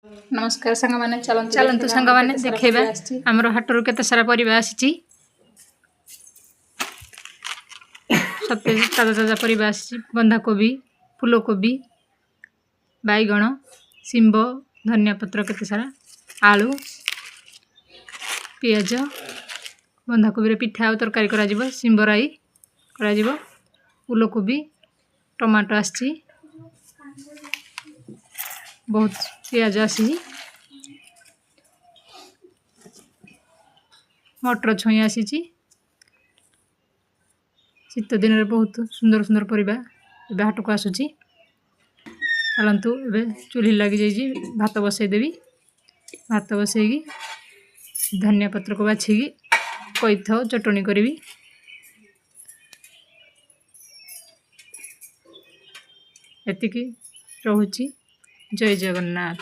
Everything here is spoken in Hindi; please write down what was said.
नमस्कार सांग मैंने चलतु सांग मैंने देखा आमर हाटर केते सारा परिबा आसी सतेज ताजा ताजा परिबा आसी बंधाकोबी फूलकोबी बैगण शिंब धनिया पत्र केते सारा आलू पियाज बंधाकोबी पिठा और तरकारी करा जिवो शिंबराई करा जिवो फूलकोबी टमाटो आसी बहुत पियाज आसी मटर छुई आसी शीत दिन में बहुत सुंदर सुंदर परिबा ए हाट को आसूची चलतु ए चूल्ही लगी जाइए भात बसईदेवी भात बसईकी धनिया पत्र को बाछिकी कईथ चटनी करी एतिकी रहुची जय जगन्नाथ।